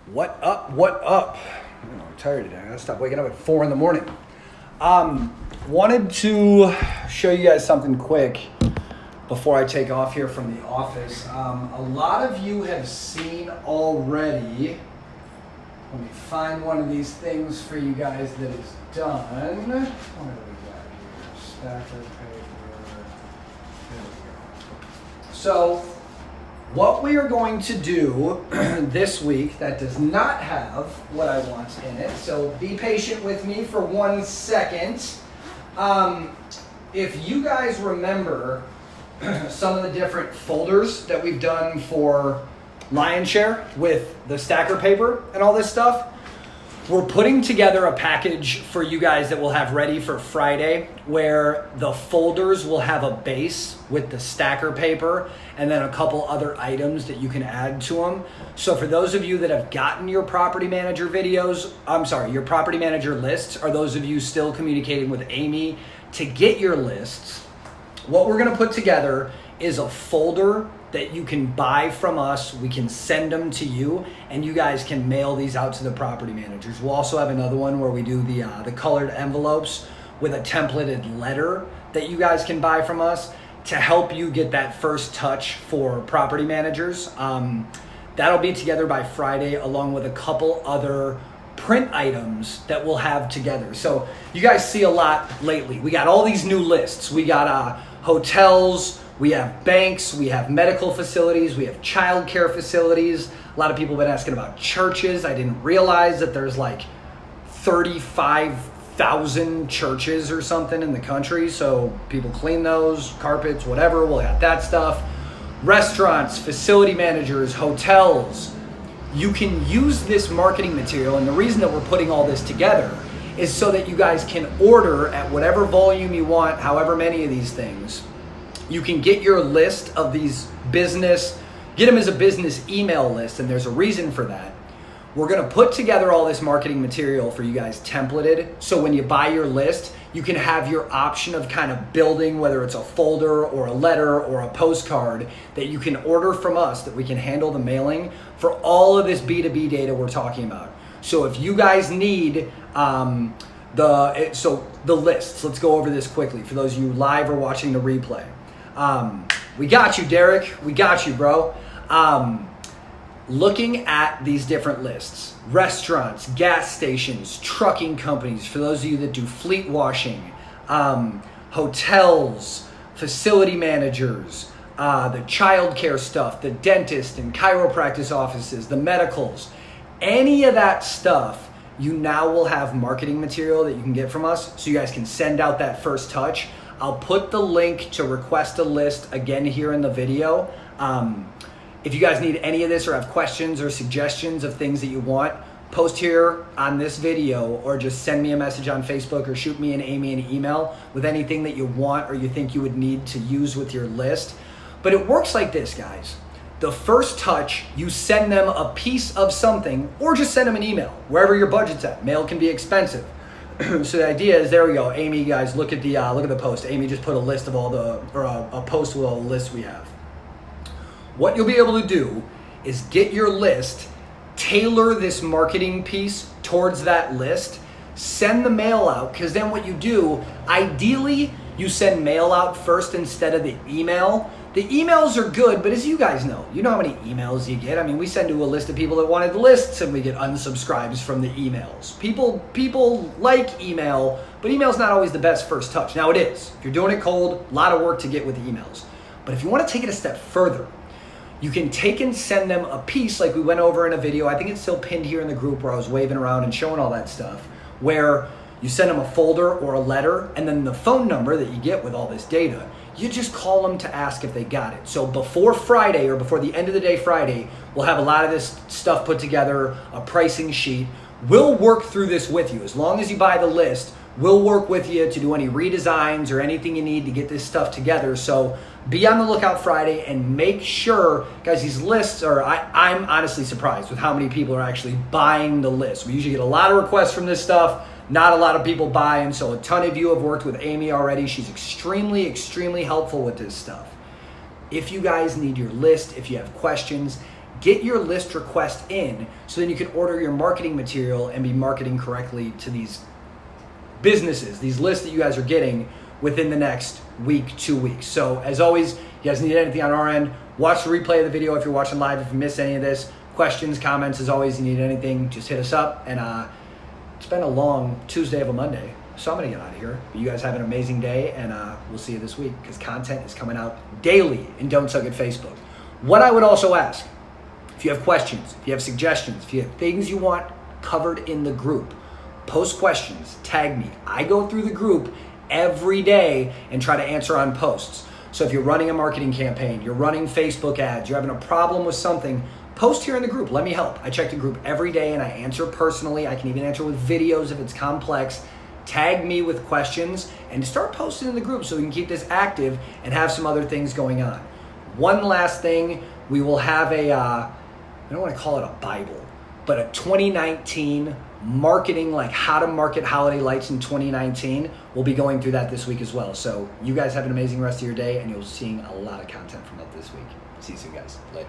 What up? What up? I'm tired today. I gotta stop waking up at 4 in the morning. Wanted to show you guys something quick before I take off here from the office. A lot of you have seen already. Let me find one of these things for you guys that is done. What do we got here? Stacker paper. There we go. So, what we are going to do this week that does not have what I want in it, so be patient with me for 1 second. If you guys remember some of the different folders that we've done for Lionshare with the stacker paper and all this stuff, we're putting together a package for you guys that we'll have ready for Friday where the folders will have a base with the stacker paper and then a couple other items that you can add to them. So for those of you that have gotten your property manager videos, your property manager lists, or those of you still communicating with Amy to get your lists, what we're gonna put together is a folder that you can buy from us. We can send them to you and you guys can mail these out to the property managers. We'll also have another one where we do the colored envelopes with a templated letter that you guys can buy from us to help you get that first touch for property managers. That'll be together by Friday along with a couple other print items that we'll have together. So you guys see a lot lately. We got all these new lists. We got hotels, we have banks, we have medical facilities, we have childcare facilities. A lot of people have been asking about churches. I didn't realize that there's like 35,000 churches or something in the country. So people clean those, carpets, whatever, we'll have that stuff. Restaurants, facility managers, hotels. You can use this marketing material, and the reason that we're putting all this together is so that you guys can order at whatever volume you want, however many of these things. You can get your list of these get them as a business email list, and there's a reason for that. We're gonna put together all this marketing material for you guys templated, so when you buy your list, you can have your option of kind of building, whether it's a folder or a letter or a postcard that you can order from us, that we can handle the mailing for all of this B2B data we're talking about. So if you guys need the lists, let's go over this quickly for those of you live or watching the replay. We got you, Derek. We got you, bro. Looking at these different lists, restaurants, gas stations, trucking companies, for those of you that do fleet washing, hotels, facility managers, the childcare stuff, the dentist and chiropractic offices, the medicals, any of that stuff, you now will have marketing material that you can get from us so you guys can send out that first touch. I'll put the link to request a list again here in the video. If you guys need any of this or have questions or suggestions of things that you want, post here on this video or just send me a message on Facebook or shoot me and Amy an email with anything that you want or you think you would need to use with your list. But it works like this, guys. The first touch, you send them a piece of something or just send them an email, wherever your budget's at. Mail can be expensive. So the idea is, there we go. Amy, guys, look at the post. Amy just put a list of a post with all the lists we have. What you'll be able to do is get your list, tailor this marketing piece towards that list, send the mail out, because then what you do, ideally, you send mail out first instead of the email. The emails are good, but as you guys know, you know how many emails you get. I mean, we send to a list of people that wanted lists and we get unsubscribes from the emails. People like email, but email's not always the best first touch. Now it is. If you're doing it cold, a lot of work to get with emails. But if you want to take it a step further, you can take and send them a piece like we went over in a video. I think it's still pinned here in the group where I was waving around and showing all that stuff, where you send them a folder or a letter and then the phone number that you get with all this data. You just call them to ask if they got it. So before Friday or before the end of the day Friday, we'll have a lot of this stuff put together, a pricing sheet. We'll work through this with you. As long as you buy the list, we'll work with you to do any redesigns or anything you need to get this stuff together. So be on the lookout Friday and make sure, guys, these lists are, I'm honestly surprised with how many people are actually buying the list. We usually get a lot of requests from this stuff. Not a lot of people buy, and so a ton of you have worked with Amy already. She's extremely, extremely helpful with this stuff. If you guys need your list, if you have questions, get your list request in so then you can order your marketing material and be marketing correctly to these businesses, these lists that you guys are getting within the next week, 2 weeks. So as always, you guys need anything on our end, watch the replay of the video if you're watching live. If you missed any of this, questions, comments, as always, you need anything, just hit us up. And it's been a long Tuesday of a Monday, so I'm gonna get out of here. You guys have an amazing day, and we'll see you this week because content is coming out daily in Don't Suck at Facebook. What I would also ask, if you have questions, if you have suggestions, if you have things you want covered in the group, post questions, tag me. I go through the group every day and try to answer on posts. So if you're running a marketing campaign, you're running Facebook ads, you're having a problem with something, post here in the group. Let me help. I check the group every day and I answer personally. I can even answer with videos if it's complex. Tag me with questions and start posting in the group so we can keep this active and have some other things going on. One last thing, we will have I don't want to call it a Bible, but a 2019 marketing, like how to market holiday lights in 2019. We'll be going through that this week as well. So you guys have an amazing rest of your day, and you'll be seeing a lot of content from us this week. See you soon, guys. Later.